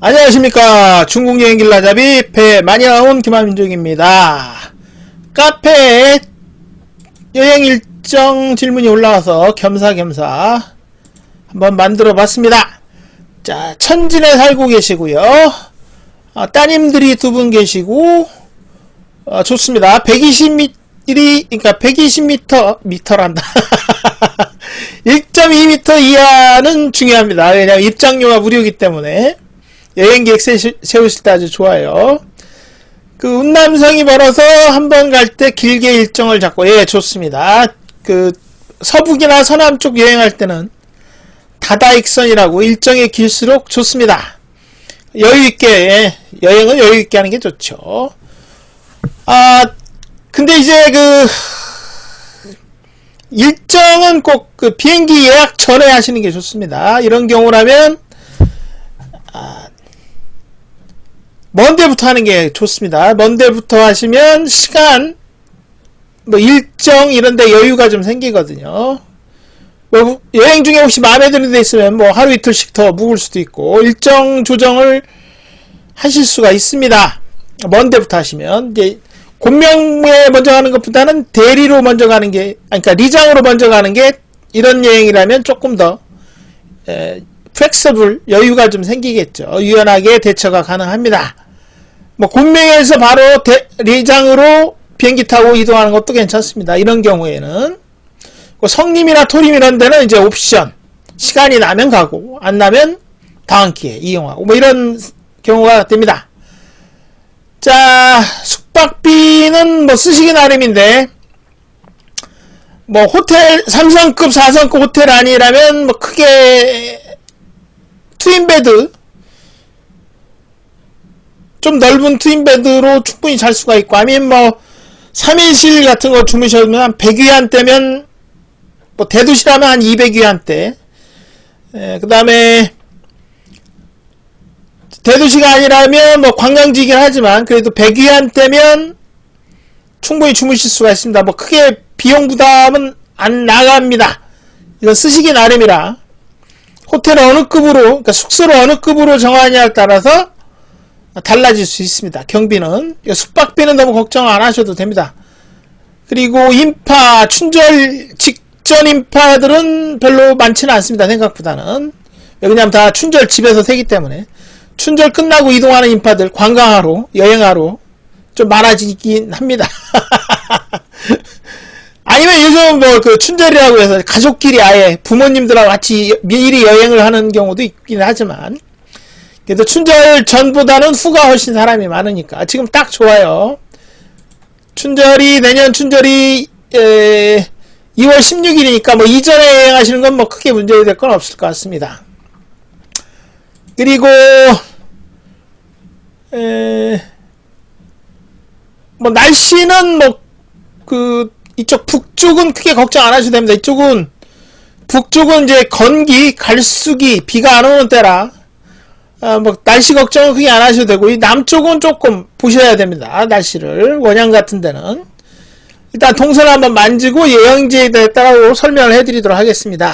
안녕하십니까. 중국 여행 길라잡이 배 많이 나온 김한민족입니다. 카페에 여행 일정 질문이 올라와서 겸사겸사 한번 만들어 봤습니다. 자, 천진에 살고 계시고요. 따님들이 2분 계시고, 좋습니다. 120m, 그러니까 120m, 미터란다. 1.2m 이하는 중요합니다. 왜냐면 입장료가 무료이기 때문에. 여행 계획 세우실 때 아주 좋아요. 그 운남성이 벌어서 한번 갈 때 길게 일정을 잡고, 예, 좋습니다. 그 서북이나 서남 쪽 여행할 때는 다다익선이라고 일정이 길수록 좋습니다. 여유있게, 예, 여행은 여유있게 하는 게 좋죠. 근데 이제 일정은 꼭 그 비행기 예약 전에 하시는 게 좋습니다. 이런 경우라면, 먼데부터 하는 게 좋습니다. 먼데부터 하시면 시간, 일정 이런데 여유가 좀 생기거든요. 여행 중에 혹시 마음에 드는 데 있으면 하루 이틀씩 더 묵을 수도 있고 일정 조정을 하실 수가 있습니다. 먼데부터 하시면 이제 곤명에 먼저 가는 것보다는 대리로 먼저 가는 게, 그러니까 리장으로 먼저 가는 게 이런 여행이라면 조금 더 플렉서블, 여유가 좀 생기겠죠. 유연하게 대처가 가능합니다. 곤명에서 바로 리장으로 비행기 타고 이동하는 것도 괜찮습니다. 이런 경우에는 성림이나 토림 이런 데는 이제 옵션, 시간이 나면 가고 안 나면 다음 기회에 이용하고 이런 경우가 됩니다. 자, 숙박비는 쓰시기 나름인데 호텔 3성급 4성급 호텔 아니라면 크게 트윈베드, 좀 넓은 트윈베드로 충분히 잘 수가 있고, 아니면 3인실 같은 거 주무시면 한 100위안대면, 대도시라면 한 200위안대. 그 다음에, 대도시가 아니라면 관광지이긴 하지만, 그래도 100위안대면 충분히 주무실 수가 있습니다. 크게 비용 부담은 안 나갑니다. 이건 쓰시기 나름이라. 호텔을 어느 급으로, 그러니까 숙소를 어느 급으로 정하냐에 따라서 달라질 수 있습니다. 경비는. 숙박비는 너무 걱정 안 하셔도 됩니다. 그리고 인파, 춘절 직전 인파들은 별로 많지는 않습니다. 생각보다는. 왜냐면 다 춘절 집에서 새기 때문에. 춘절 끝나고 이동하는 인파들, 관광하러, 여행하러 좀 많아지긴 합니다. 아니면 요즘 춘절이라고 해서 가족끼리 아예 부모님들하고 같이 미리 여행을 하는 경우도 있긴 하지만, 그래도 춘절 전보다는 후가 훨씬 사람이 많으니까 지금 딱 좋아요. 내년 춘절이 2월 16일이니까 이전에 여행하시는 건 크게 문제될 건 없을 것 같습니다. 그리고 날씨는 이쪽 북쪽은 크게 걱정 안 하셔도 됩니다. 북쪽은 이제 건기, 갈수기, 비가 안 오는 때라 날씨 걱정은 크게 안 하셔도 되고, 이 남쪽은 조금 보셔야 됩니다. 날씨를. 원양 같은 데는. 일단 동선을 한번 만지고 여행지에 따라 설명을 해드리도록 하겠습니다.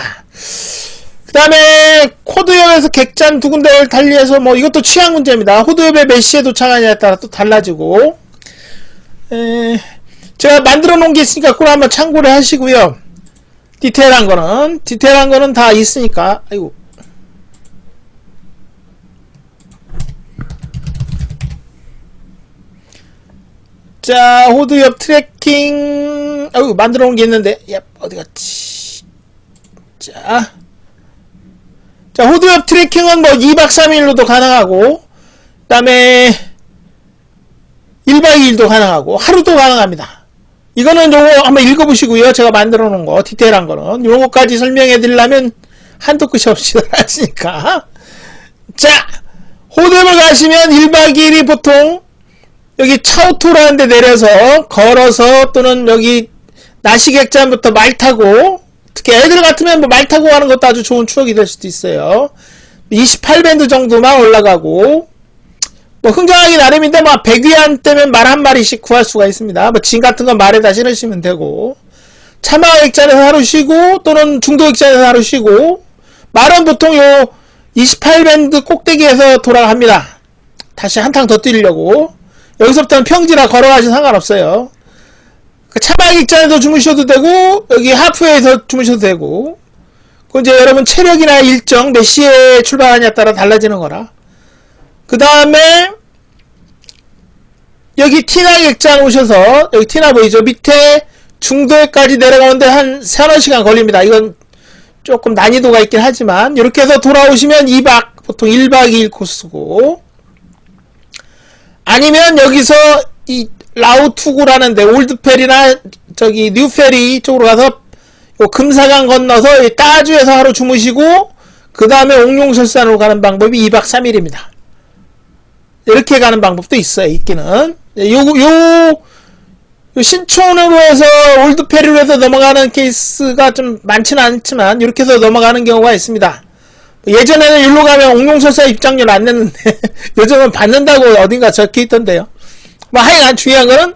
그 다음에 호드역에서 객잔 2군데를 달리해서 이것도 취향 문제입니다. 호드역에 몇 시에 도착하냐에 따라 또 달라지고, 제가 만들어 놓은 게 있으니까 그걸 한번 참고를 하시고요. 디테일한 거는 다 있으니까. 아이고. 자, 호드 옆 트래킹, 만들어 놓은 게 있는데, 어디 갔지? 자, 호드 옆 트래킹은 2박 3일로도 가능하고, 그 다음에 1박 2일도 가능하고, 하루도 가능합니다. 이거는 요거 한번 읽어보시고요. 제가 만들어 놓은 거, 디테일한 거는. 요거까지 설명해 드리려면 한도 끝이 없이 하시니까. 자, 호드협을 가시면 1박 2일이 보통 여기 차오토라는 데 내려서 걸어서 또는 여기 나시객잔부터 말 타고, 특히 애들 같으면 말 타고 가는 것도 아주 좋은 추억이 될 수도 있어요. 28밴드 정도만 올라가고, 흥정하기 나름인데 100위안대면 말 한 마리씩 구할 수가 있습니다. 짐 같은 건 말에다 실으시면 되고, 차마객잔에서 하루 쉬고 또는 중도객잔에서 하루 쉬고, 말은 보통 28밴드 꼭대기에서 돌아갑니다. 다시 한탕 더 뛰려고. 여기서부터는 평지라 걸어가시 상관없어요. 차박 입장에서 주무셔도 되고, 여기 하프에서 주무셔도 되고, 그 이제 여러분 체력이나 일정 몇 시에 출발하냐에 따라 달라지는 거라. 그 다음에 여기 티나 객장 오셔서, 여기 티나 보이죠? 밑에 중도에까지 내려가는데 한 3-4시간 걸립니다. 이건 조금 난이도가 있긴 하지만, 이렇게 해서 돌아오시면 2박, 보통 1박 2일 코스고, 아니면 여기서 이 라우투구라는데, 올드페리나 저기 뉴페리 쪽으로 가서 요 금사강 건너서 이 따주에서 하루 주무시고, 그 다음에 옥룡설산으로 가는 방법이 2박 3일입니다. 이렇게 가는 방법도 있어요, 있기는. 요 신촌으로 해서 올드페리로 해서 넘어가는 케이스가 좀 많지는 않지만 이렇게 해서 넘어가는 경우가 있습니다. 예전에는 일로 가면 옥룡설사 입장료 안 냈는데 요즘은 받는다고 어딘가 적혀 있던데요. 뭐 하여간 중요한 거는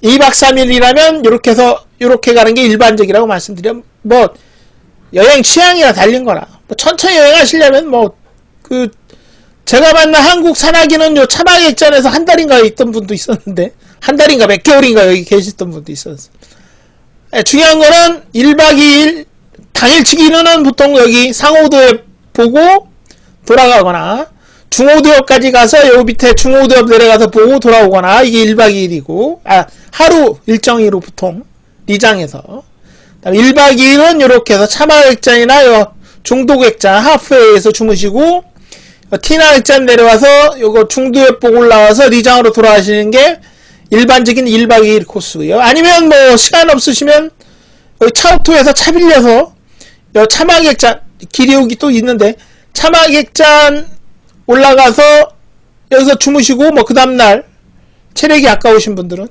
2박 3일이라면 이렇게 해서 이렇게 가는 게 일반적이라고 말씀드려. 뭐 여행 취향이라 달린 거라. 뭐 천천히 여행하시려면 뭐 제가 만난 한국 산악인은 요 차박액전에서 한 달인가 있던 분도 있었는데, 한 달인가 몇 개월인가 여기 계셨던 분도 있었어요. 중요한 거는 1박 2일 당일치기는 보통 여기 상호도에 보고 돌아가거나, 중호도역까지 가서 여기 밑에 중호도역 내려가서 보고 돌아오거나, 이게 1박 2일이고, 하루 일정이로 보통 리장에서. 1박 2일은 이렇게 해서 차박액장이나 중도객장 하프웨이에서 주무시고, 티나 액장 내려와서 요거 중도에 보고 올라와서 리장으로 돌아가시는 게 일반적인 1박 2일 코스고요. 아니면 뭐 시간 없으시면 여기 차옥토에서 차 빌려서 요 차막액장 기리옥이 또 있는데 차막액장 올라가서 여기서 주무시고 뭐 그 다음날 체력이 아까우신 분들은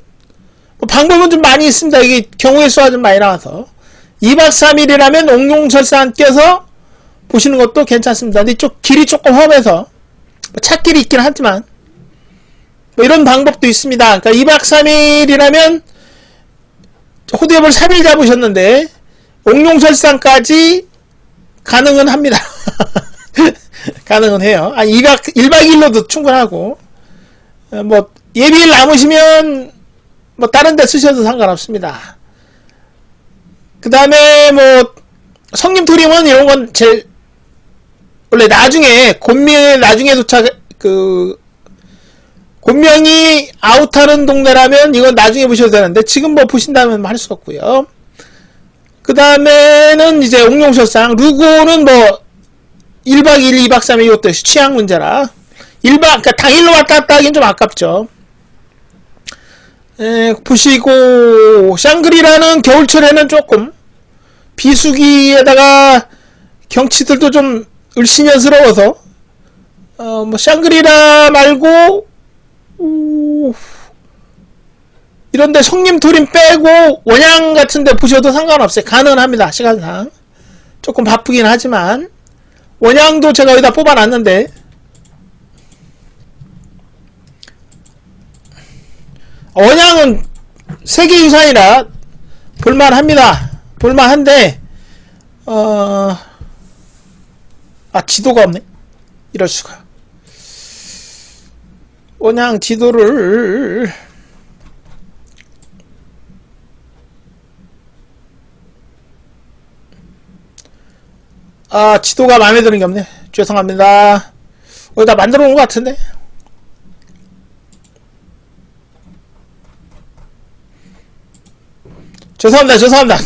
뭐 방법은 좀 많이 있습니다. 이게 경우의 수가 좀 많이 나와서 2박 3일이라면 옥룡설산 껴서 보시는 것도 괜찮습니다. 근데 이쪽 길이 조금 험해서 뭐 찻길이 있긴 하지만 뭐 이런 방법도 있습니다. 그러니까 2박 3일이라면 호두엽을 3일 잡으셨는데 옥룡설산까지 가능은 합니다. 가능은 해요. 1박 2일로도 충분하고 뭐 예비일 남으시면 뭐 다른 데 쓰셔도 상관없습니다. 그 다음에 뭐 성김토림은 이런 건 제일 원래 나중에 곤명에 나중에 도착 곤명이 아웃하는 동네라면 이건 나중에 보셔도 되는데 지금 뭐 보신다면 할 수 없고요. 그 다음에는 이제 옥룡설상 루고는 뭐 1박 2일 2박 3일 이것도 취향 문제라 1박 그러니까 당일로 왔다 갔다 하긴 좀 아깝죠. 보시고 샹그리라는 겨울철에는 조금 비수기에다가 경치들도 좀 을씨년스러워서 뭐 샹그리라 말고 이런데 성림토림 빼고 원양 같은데 보셔도 상관없어요. 가능합니다. 시간상 조금 바쁘긴 하지만 원양도 제가 여기다 뽑아놨는데 원양은 세계유산이라 볼만합니다. 볼만한데 지도가 없네. 이럴수가. 원양 지도를 지도가 마음에 드는 게 없네. 죄송합니다. 어디다 만들어 놓은 것 같은데. 죄송합니다.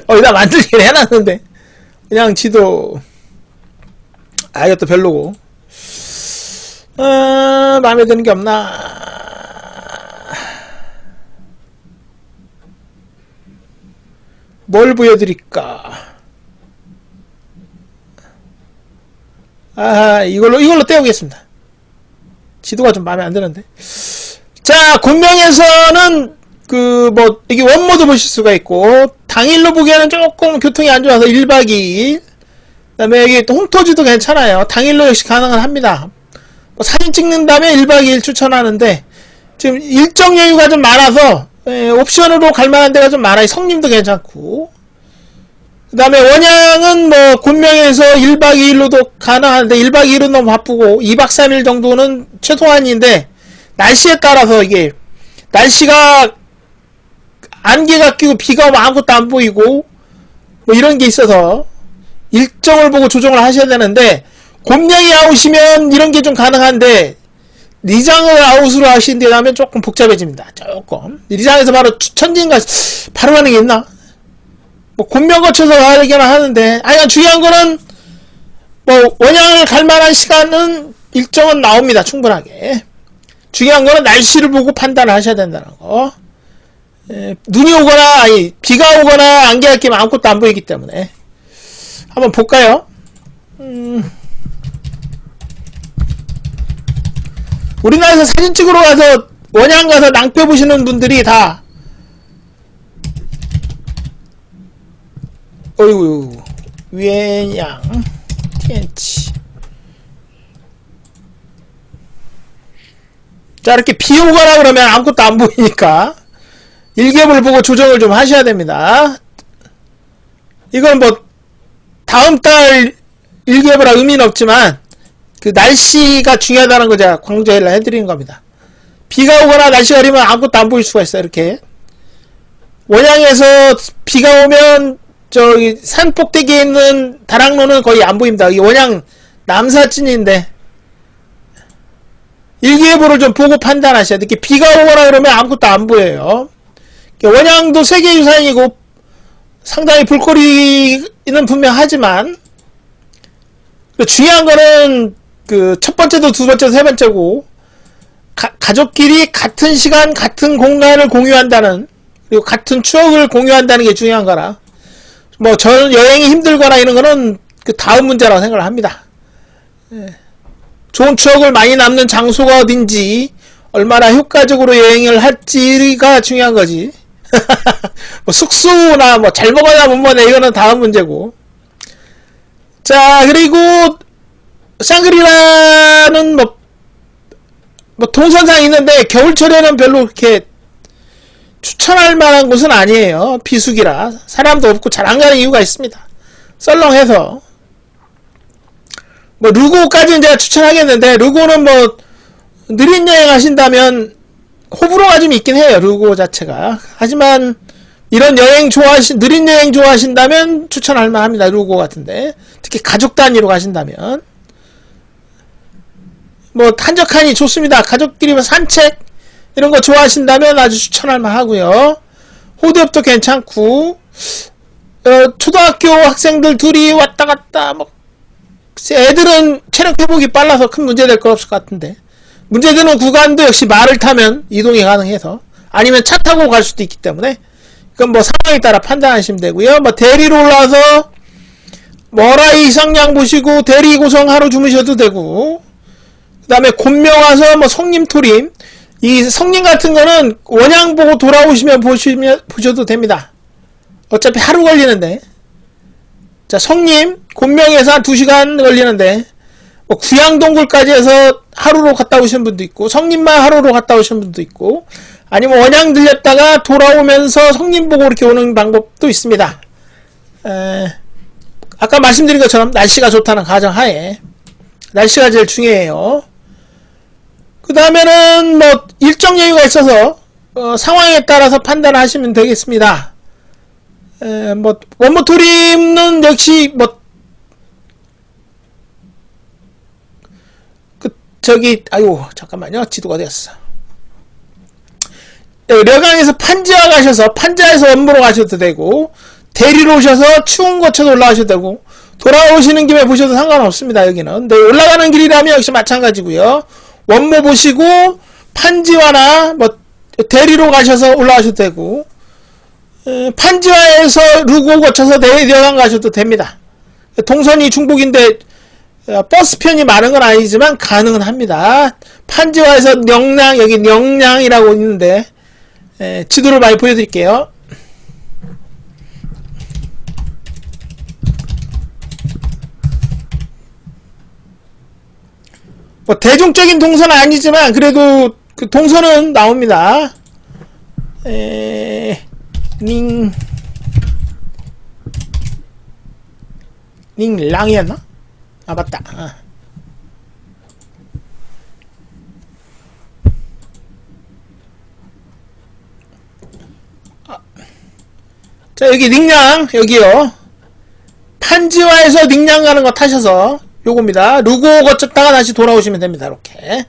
어디다 만들긴 해놨는데. 그냥 지도. 이것도 별로고. 마음에 드는 게 없나. 뭘 보여드릴까. 이걸로 떼우겠습니다. 지도가 좀 마음에 안 드는데. 자, 곤명에서는 이게 원모드 보실 수가 있고, 당일로 보기에는 조금 교통이 안 좋아서 1박 2일. 그 다음에 여기 또 홈토지도 괜찮아요. 당일로 역시 가능은 합니다. 뭐 사진 찍는다면 1박 2일 추천하는데, 지금 일정 여유가 좀 많아서, 옵션으로 갈 만한 데가 좀 많아요. 성림도 괜찮고. 그 다음에 원양은 뭐 곤명에서 1박 2일로도 가능한데 1박 2일은 너무 바쁘고 2박 3일 정도는 최소한인데 날씨에 따라서 이게 날씨가 안개가 끼고 비가 오면 아무것도 안 보이고 뭐 이런 게 있어서 일정을 보고 조정을 하셔야 되는데 곤명이 아웃이면 이런 게 좀 가능한데 리장을 아웃으로 하신다면 조금 복잡해집니다. 조금 리장에서 바로 천진가 바로 가는 게 있나? 뭐 곤명 거쳐서 가려기는 하는데 아니 중요한 거는 뭐 원양을 갈 만한 시간은 일정은 나옵니다. 충분하게. 중요한 거는 날씨를 보고 판단을 하셔야 된다는 거. 눈이 오거나 아니 비가 오거나 안개가 끼면 아무것도 안 보이기 때문에 한번 볼까요? 우리나라에서 사진 찍으러 가서 원양 가서 낭뼈 보시는 분들이 다 어이구 위엔양 텐치 자 이렇게 비 오거나 그러면 아무것도 안 보이니까 일ገብ을 보고 조정을 좀 하셔야 됩니다. 이건 뭐 다음달 일ገብ이라 의미는 없지만 그 날씨가 중요하다는 거 제가 강조를 해드리는 겁니다. 비가 오거나 날씨가 흐리면 아무것도 안 보일 수가 있어요. 이렇게 원양에서 비가 오면 저기 산 꼭대기에 있는 다락로는 거의 안 보입니다. 이 원양 남사진인데 일기예보를 좀 보고 판단하셔야 돼요. 이렇게 비가 오거나 그러면 아무것도 안 보여요. 원양도 세계유산이고 상당히 볼거리는 분명하지만 중요한 거는 그 첫 번째도 두 번째도 세 번째고 가족끼리 같은 시간 같은 공간을 공유한다는 그리고 같은 추억을 공유한다는 게 중요한 거라 뭐 저는 여행이 힘들거나 이런 거는 그 다음 문제라고 생각을 합니다. 좋은 추억을 많이 남는 장소가 어딘지 얼마나 효과적으로 여행을 할지가 중요한 거지. 뭐 숙소나 뭐 잘 먹어야 못 먹네 이거는 다음 문제고. 자 그리고 샹그리라는 뭐 동선상 있는데 겨울철에는 별로 그렇게 추천할 만한 곳은 아니에요. 비수기라 사람도 없고 잘 안 가는 이유가 있습니다. 썰렁해서 뭐 루고까지는 제가 추천하겠는데 루고는 뭐 느린 여행 하신다면 호불호가 좀 있긴 해요. 루고 자체가. 하지만 이런 여행 느린 여행 좋아하신다면 추천할 만합니다. 루고 같은데 특히 가족 단위로 가신다면 뭐 한적하니 좋습니다. 가족끼리 산책 이런 거 좋아하신다면 아주 추천할 만하고요. 호드협도 괜찮고 초등학교 학생들 둘이 왔다 갔다 뭐 애들은 체력 회복이 빨라서 큰 문제 될 거 없을 것 같은데 문제되는 구간도 역시 말을 타면 이동이 가능해서 아니면 차 타고 갈 수도 있기 때문에 그건 뭐 상황에 따라 판단하시면 되고요. 뭐 대리로 올라와서 머라이 성냥 보시고 대리 고성 하루 주무셔도 되고 그 다음에 곤명 와서 뭐 성림토림 이 성림 같은 거는 원양 보고 돌아오시면 보셔도 됩니다. 어차피 하루 걸리는데 자 성림 곤명에서 한 2시간 걸리는데 뭐 구양동굴까지 해서 하루로 갔다 오시는 분도 있고 성림만 하루로 갔다 오시는 분도 있고 아니면 원양 들렸다가 돌아오면서 성림 보고 이렇게 오는 방법도 있습니다. 아까 말씀드린 것처럼 날씨가 좋다는 가정하에 날씨가 제일 중요해요. 그 다음에는 뭐 일정 여유가 있어서 상황에 따라서 판단하시면 되겠습니다. 뭐 원모토림은 역시 뭐 아이고 잠깐만요. 지도가 됐어. 려강에서 판지와 가셔서 판지와에서 원무로 가셔도 되고 대리로 오셔서 추운 거쳐서 올라가셔도 되고 돌아오시는 김에 보셔도 상관없습니다. 여기는 근데 올라가는 길이라면 역시 마찬가지고요. 원모 보시고 판지와나 뭐 대리로 가셔서 올라가셔도 되고 판지와에서 루고 거쳐서 려강 가셔도 됩니다. 동선이 중복인데 버스편이 많은 건 아니지만 가능은 합니다. 판지와에서 영양 여기 영양이라고 있는데 지도를 많이 보여드릴게요. 뭐 대중적인 동선은 아니지만 그래도 그 동선은 나옵니다. 닝랑이었나? 아 맞다. 아. 자 여기 닝랑 여기요. 판지와에서 닝랑 가는 거 타셔서 요겁니다. 루고 거쳤다가 다시 돌아오시면 됩니다. 이렇게.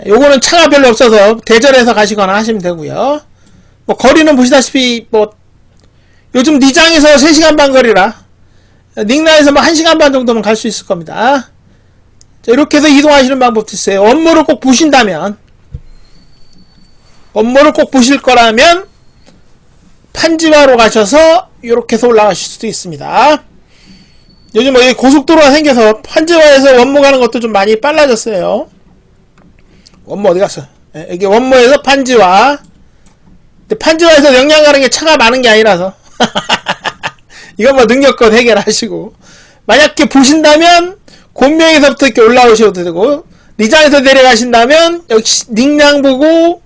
요거는 차가 별로 없어서 대절해서 가시거나 하시면 되고요. 뭐 거리는 보시다시피 뭐 요즘 니장에서 3시간 반 거리라 닝라에서 뭐 1시간 반 정도면 갈 수 있을 겁니다. 자, 이렇게 해서 이동하시는 방법도 있어요. 원모를 꼭 보신다면, 원모를 꼭 보실 거라면 판지와로 가셔서 이렇게 해서 올라가실 수도 있습니다. 요즘 뭐 고속도로가 생겨서 판지와에서 원모 가는 것도 좀 많이 빨라졌어요. 원모 어디 갔어? 네, 여기 원모에서 판지와. 근데 판지와에서 영양 가는 게 차가 많은 게 아니라서 이건 뭐 능력껏 해결하시고, 만약에 보신다면 곤명에서부터 이렇게 올라오셔도 되고, 리장에서 내려가신다면 역시 닝랑 보고,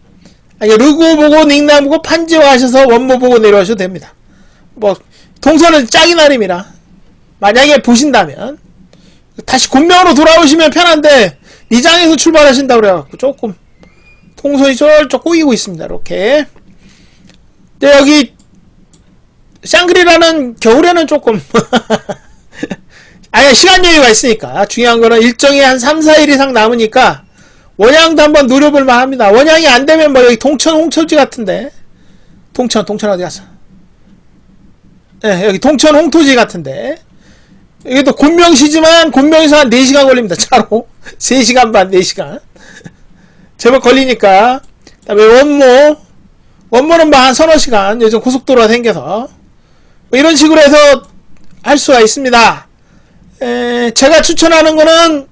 아니 르고 보고 닝랑 보고 판지와 하셔서 원모 보고 내려오셔도 됩니다. 뭐 동선은 짝이 나름이라 만약에 보신다면 다시 곤명으로 돌아오시면 편한데 리장에서 출발하신다고 그래갖고 조금 동선이 쫄쫄 꼬이고 있습니다. 이렇게. 근데 여기 샹그리라는 겨울에는 조금 아예 시간 여유가 있으니까, 중요한 거는 일정이 한 3, 4일 이상 남으니까 원양도 한번 노려볼만 합니다. 원양이 안 되면 뭐 여기 동천 홍천지 같은데, 동천 어디 갔어? 네, 여기 동천 홍토지 같은데, 여기도 곤명시지만 곤명에서 한 4시간 걸립니다. 차로 3시간 반 4시간 제법 걸리니까. 그 다음에 원모는 뭐 한 서너 시간, 요즘 고속도로가 생겨서 뭐 이런 식으로 해서 할 수가 있습니다. 제가 추천하는 거는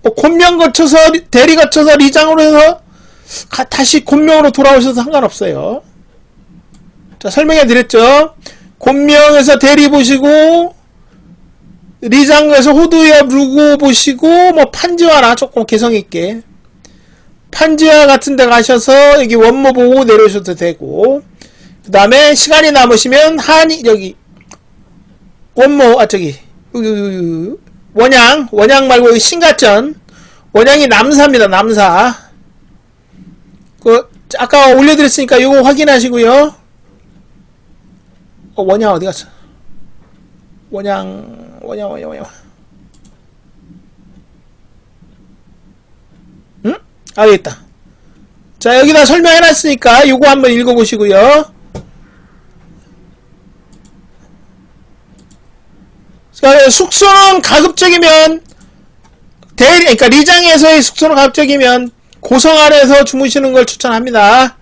뭐 곤명 거쳐서 대리 거쳐서 리장으로 해서 다시 곤명으로 돌아오셔도 상관없어요. 자, 설명해 드렸죠. 곤명에서 대리 보시고 리장에서 호두엽 루고 보시고, 뭐 판지와나 조금 개성있게 판지와 같은 데 가셔서 여기 원모 보고 내려오셔도 되고, 그 다음에 시간이 남으시면 여기 원모, 저기 원양 말고 여기 신가천, 원양이 남사입니다. 남사. 아까 올려드렸으니까 이거 확인하시고요. 원양 어디 갔어? 원양. 응? 아, 여기 있다. 자, 여기다 설명해놨으니까 요거 한번 읽어보시고요. 숙소는 가급적이면 그러니까 리장에서의 숙소는 가급적이면 고성 아래에서 주무시는 걸 추천합니다.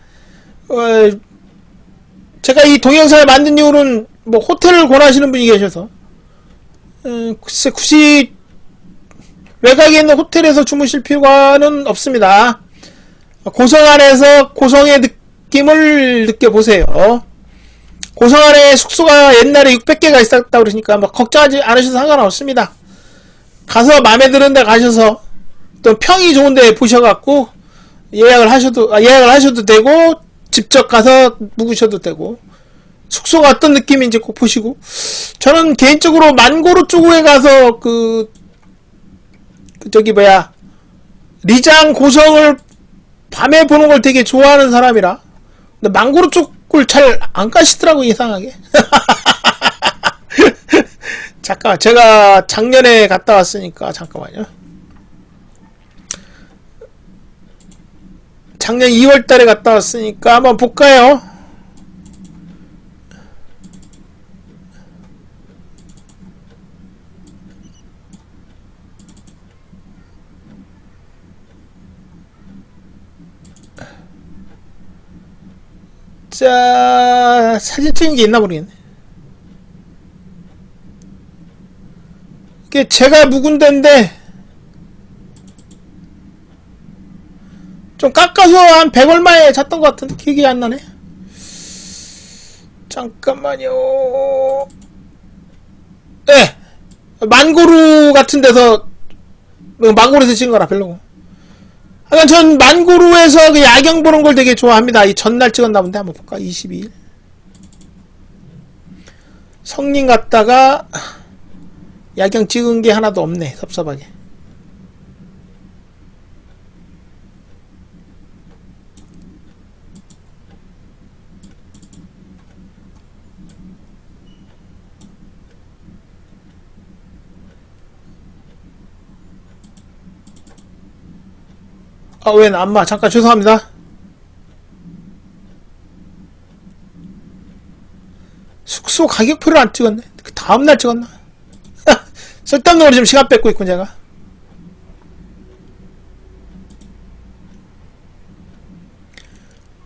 제가 이 동영상을 만든 이유는 뭐 호텔을 권하시는 분이 계셔서, 글쎄 굳이 외곽에 있는 호텔에서 주무실 필요는 없습니다. 고성 아래에서 고성의 느낌을 느껴보세요. 고성 아래 숙소가 옛날에 600개가 있었다고 그러시니까 뭐 걱정하지 않으셔도 상관없습니다. 가서 마음에 드는 데 가셔서 또 평이 좋은 데 보셔갖고 예약을 하셔도 되고, 직접 가서 묵으셔도 되고, 숙소가 어떤 느낌인지 꼭 보시고. 저는 개인적으로 만고르 쪽에 가서 리장 고성을 밤에 보는 걸 되게 좋아하는 사람이라. 근데 만고르 쪽을 잘 안 가시더라고, 이상하게. 잠깐만, 제가 작년에 갔다 왔으니까 잠깐만요. 작년 2월달에 갔다 왔으니까 한번 볼까요? 자, 사진 찍은 게 있나 모르겠네. 이게 제가 묵은 데인데 좀 깎아서 한 100얼마에 잤던 것 같은데 기억이 안 나네. 잠깐만요. 네, 만고루 같은 데서, 만고루에서 찍은 거라 별로고. 하여간 전 만고루에서 그 야경 보는 걸 되게 좋아합니다. 이 전날 찍었나 본데 한번 볼까? 22일. 성림 갔다가 야경 찍은 게 하나도 없네. 섭섭하게. 아, 웬 안마. 잠깐 죄송합니다. 숙소 가격표를 안 찍었네. 그 다음날 찍었나? 쓸데없는 걸 지금 시간 뺏고 있군 제가.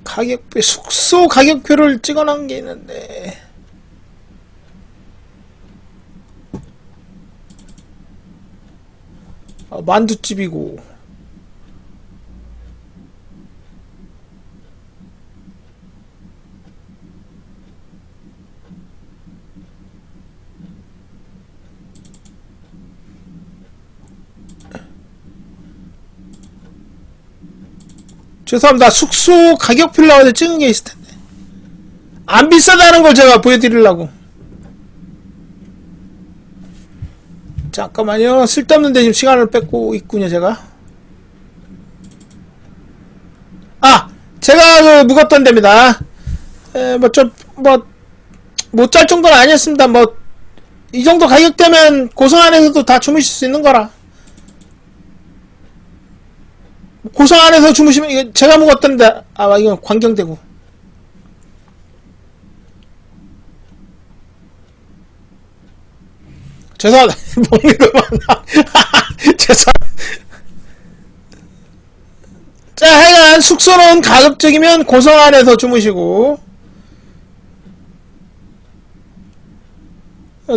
가격표, 숙소 가격표를 찍어놓은 게 있는데 만두집이고 죄송합니다. 숙소 가격표를 나와서 찍은 게 있을 텐데. 안 비싸다는 걸 제가 보여드리려고. 잠깐만요. 쓸데없는데 지금 시간을 뺏고 있군요, 제가. 아! 제가 그 묵었던 데입니다. 못 잘 정도는 아니었습니다. 이 정도 가격대면 고성 안에서도 다 주무실 수 있는 거라. 고성 안에서 주무시면, 이거 제가 묵었던데, 이건 광경대구. 죄송합니다. 먹는 것만 죄송합니다. 자, 하여간 숙소는 가급적이면 고성 안에서 주무시고,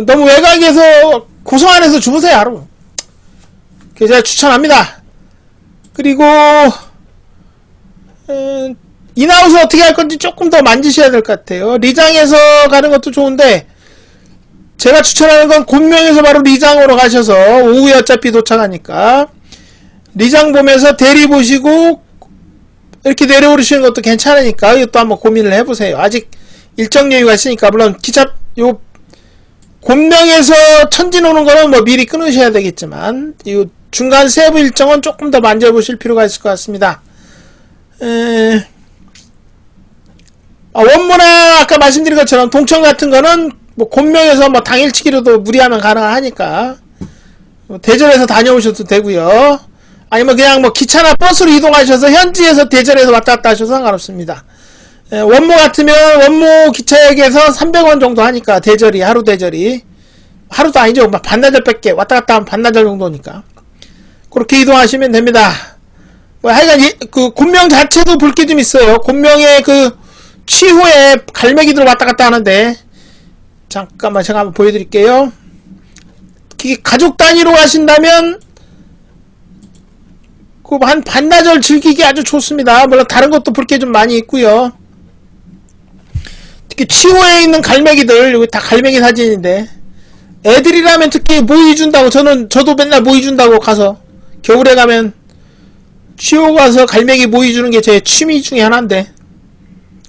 너무 외곽에서 고성 안에서 주무세요, 하루. 그래서 제가 추천합니다. 그리고 인하우스 어떻게 할 건지 조금 더 만지셔야 될 것 같아요. 리장에서 가는 것도 좋은데 제가 추천하는 건 곤명에서 바로 리장으로 가셔서 오후에 어차피 도착하니까 리장 보면서 대리 보시고 이렇게 내려오시는 것도 괜찮으니까 이것도 한번 고민을 해보세요. 아직 일정 여유가 있으니까. 물론 기차 곤명에서 천진 오는 거는 미리 끊으셔야 되겠지만 이 중간 세부 일정은 조금 더 만져보실 필요가 있을 것 같습니다. 원모나 아까 말씀드린 것처럼 동천 같은 거는 곤명에서 당일치기로도 무리하면 가능하니까 대전에서 다녀오셔도 되고요. 아니면 그냥 기차나 버스로 이동하셔서 현지에서 대전에서 왔다 갔다 하셔도 상관없습니다. 원모 같으면 원모 기차역에서 300원 정도 하니까 대절이, 하루 대절이. 하루도 아니죠. 반나절 뺄게. 왔다 갔다 하면 반나절 정도니까. 그렇게 이동하시면 됩니다. 하여간 그 곤명 자체도 볼 게 좀 있어요. 곤명에 그 취호에 갈매기들 왔다 갔다 하는데 잠깐만 제가 한번 보여드릴게요. 가족 단위로 가신다면 그 한 반나절 즐기기 아주 좋습니다. 물론 다른 것도 볼 게 좀 많이 있고요. 특히 취호에 있는 갈매기들, 여기 다 갈매기 사진인데 애들이라면 특히 모이 준다고, 저도 맨날 모이 준다고 가서 겨울에 가면 취호 가서 갈매기 모이 주는 게 제 취미 중에 하나인데.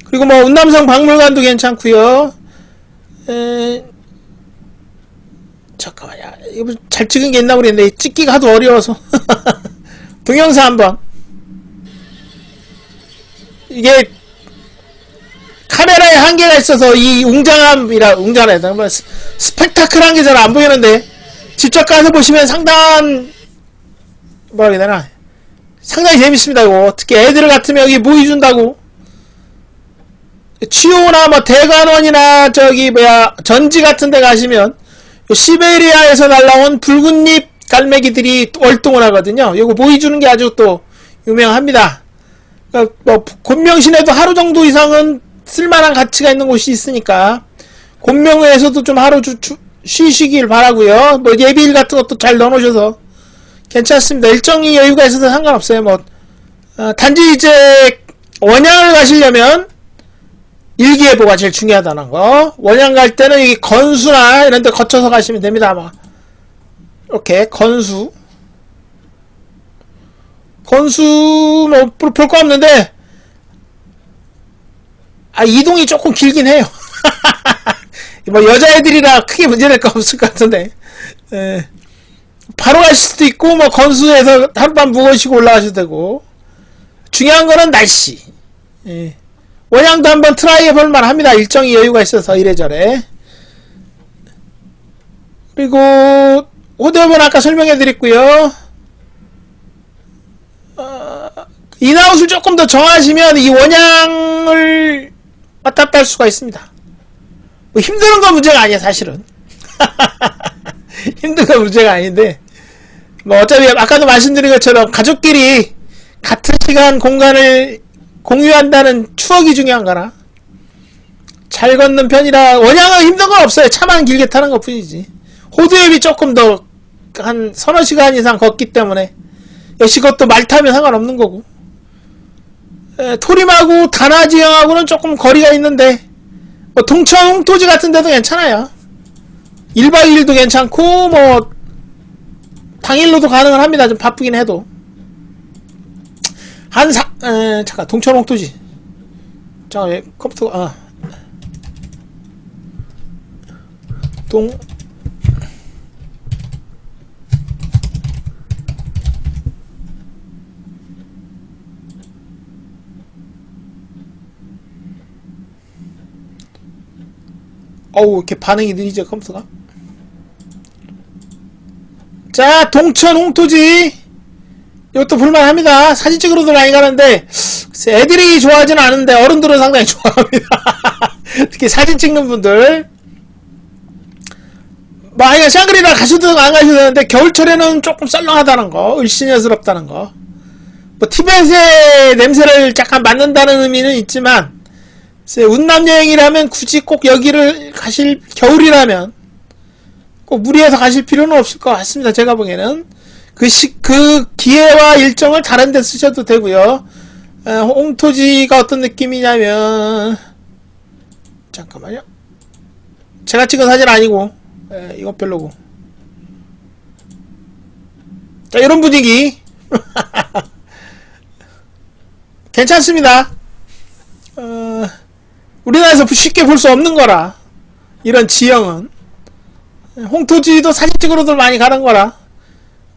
그리고 운남성 박물관도 괜찮고요. 잠깐만요. 이거 잘 찍은 게 있나 모르겠는데 찍기가 하도 어려워서. 동영상 한번. 이게 카메라에 한계가 있어서 이 웅장함이라 스펙타클한 게 잘 안 보이는데 직접 가서 보시면 상당히 재밌습니다. 이거 특히 애들 같으면 여기 모이준다고 취호나 대관원이나 전지 같은 데 가시면 시베리아에서 날라온 붉은잎 갈매기들이 월동을 하거든요. 이거 모이주는 게 아주 또 유명합니다. 곤명시내도 하루 정도 이상은 쓸만한 가치가 있는 곳이 있으니까 곤명에서도 좀 하루 쉬시길 바라고요. 예비일 같은 것도 잘 넣어놓으셔서 괜찮습니다. 일정이 여유가 있어서 상관없어요. 단지 이제 원양을 가시려면 일기예보가 제일 중요하다는 거. 원양 갈 때는 이 건수나 이런 데 거쳐서 가시면 됩니다. 이렇게 건수 볼 거 없는데 이동이 조금 길긴 해요. 뭐 여자애들이라 크게 문제될 거 없을 것 같은데 바로 가실 수도 있고 뭐 건수에서 하룻밤 묵으시고 올라가셔도 되고 중요한 거는 날씨. 원양도 한번 트라이 해볼 만합니다. 일정이 여유가 있어서 이래저래. 그리고 호드협은 아까 설명해 드렸고요. 인아웃을 조금 더 정하시면 이 원양을 왔다 갔다 할 수가 있습니다. 뭐 힘드는 건 문제가 아니야 사실은. 힘든 건 문제가 아닌데 뭐 어차피 아까도 말씀드린 것처럼 가족끼리 같은 시간 공간을 공유한다는 추억이 중요한 거라 잘 걷는 편이라 원양은 힘든 건 없어요. 차만 길게 타는 것 뿐이지. 호드협이 조금 더 한 서너 시간 이상 걷기 때문에 역시 그것도 말 타면 상관없는 거고 토림하고 다나지형하고는 조금 거리가 있는데 뭐 동천 홍토지 같은 데도 괜찮아요. 1박 2일도 괜찮고 뭐 당일로도 가능은 합니다. 좀 바쁘긴 해도 잠깐 동천 홍토지 잠깐 왜 컴퓨터가 어우 이렇게 반응이 느리죠 컴퓨터가. 자 동천 홍토지 이것도 볼만합니다. 사진 찍으러도 많이 가는데 애들이 좋아하지는 않은데 어른들은 상당히 좋아합니다. 특히 사진 찍는 분들 뭐 하여간 샹그리라 가셔도 안 가셔도 되는데 겨울철에는 조금 썰렁하다는 거 을씨녀스럽다는 거 뭐 티벳의 냄새를 약간 맡는다는 의미는 있지만 운남여행이라면 굳이 꼭 여기를 가실 겨울이라면 꼭 무리해서 가실 필요는 없을 것 같습니다. 제가 보기에는 그 기회와 일정을 다른 데 쓰셔도 되고요. 홍토지가 어떤 느낌이냐면 잠깐만요. 제가 찍은 사진 아니고 이건 별로고 자 이런 분위기 괜찮습니다. 우리나라에서 쉽게 볼 수 없는 거라 이런 지형은 홍토지도 사진 찍으러들 많이 가는 거라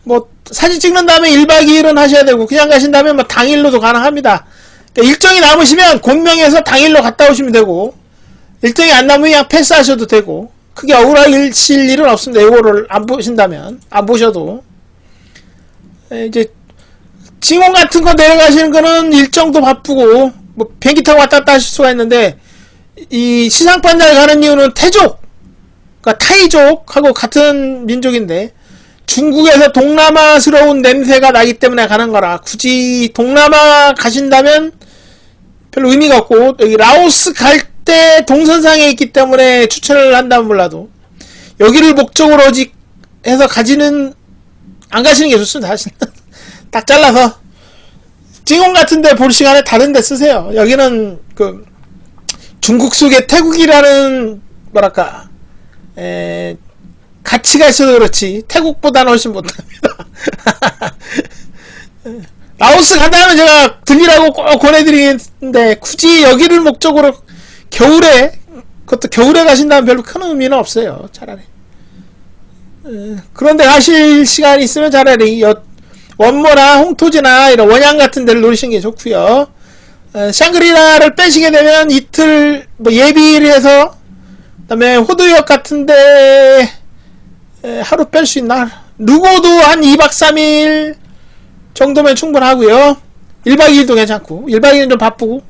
뭐 사진 찍는 다음에 1박 2일은 하셔야 되고 그냥 가신다면 뭐 당일로도 가능합니다. 그러니까 일정이 남으시면 곤명에서 당일로 갔다 오시면 되고 일정이 안 남으면 그냥 패스하셔도 되고 크게 억울하실 일은 없습니다. 이거를 안 보신다면 안 보셔도 이제 징원 같은 거 내려가시는 거는 일정도 바쁘고 뭐 비행기 타고 왔다 갔다 하실 수가 있는데 이 시상반달 가는 이유는 태족 그러니까 타이족하고 같은 민족인데 중국에서 동남아스러운 냄새가 나기 때문에 가는 거라 굳이 동남아 가신다면 별로 의미가 없고 여기 라오스 갈 때 동선상에 있기 때문에 추천을 한다면 몰라도 여기를 목적으로 해서 안 가시는 게 좋습니다. 사실 딱 잘라서 징원 같은데 볼 시간에 다른데 쓰세요. 여기는 그 중국 속에 태국이라는 뭐랄까 가치가 있어서 그렇지 태국보다는 훨씬 못합니다. 라오스 간다면 제가 들리라고 꼭 권해드리는데 굳이 여기를 목적으로 겨울에 그것도 겨울에 가신다면 별로 큰 의미는 없어요. 차라리 그런데 가실 시간이 있으면 차라리 원모나 홍토지나 이런 원양 같은 데를 노리시는 게 좋고요. 샹그리라를 빼시게 되면 이틀 뭐 예비를 해서 그다음에 호드역 같은데 하루 뺄 수 있나? 누고도 한 2박 3일 정도면 충분하고요. 1박 2일도 괜찮고 1박 2일은 좀 바쁘고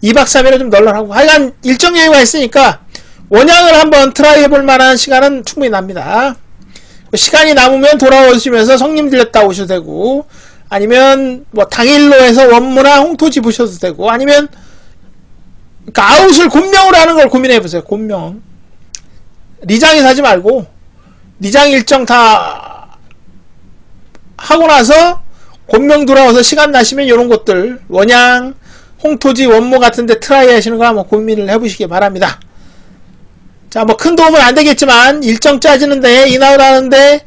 2박 3일은 좀 널널하고 하여간 일정 여유가 있으니까 원양을 한번 트라이 해볼 만한 시간은 충분히 납니다. 시간이 남으면 돌아오시면서 성림 들렸다 오셔도 되고 아니면 뭐 당일로 해서 원무나 홍토지 보셔도 되고 아니면 그러니까 아웃을 곤명으로 하는 걸 고민해보세요. 곤명 리장에서 하지 말고 리장 일정 다 하고 나서 곤명 돌아와서 시간 나시면 이런 것들 원양 홍토지 원무 같은데 트라이 하시는 거 한번 고민을 해보시기 바랍니다. 자, 뭐 큰 도움은 안 되겠지만 일정 짜지는데 인아웃 하는데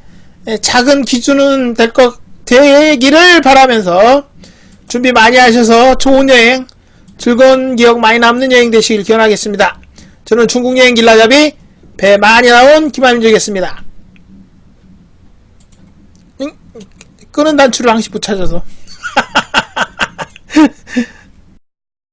작은 기준은 되기를 바라면서 준비 많이 하셔서 좋은 여행 즐거운 기억 많이 남는 여행 되시길 기원하겠습니다. 저는 중국 여행 길라잡이 배 많이 나온 기반주겠습니다. 끄는 단추를 항시 붙여줘서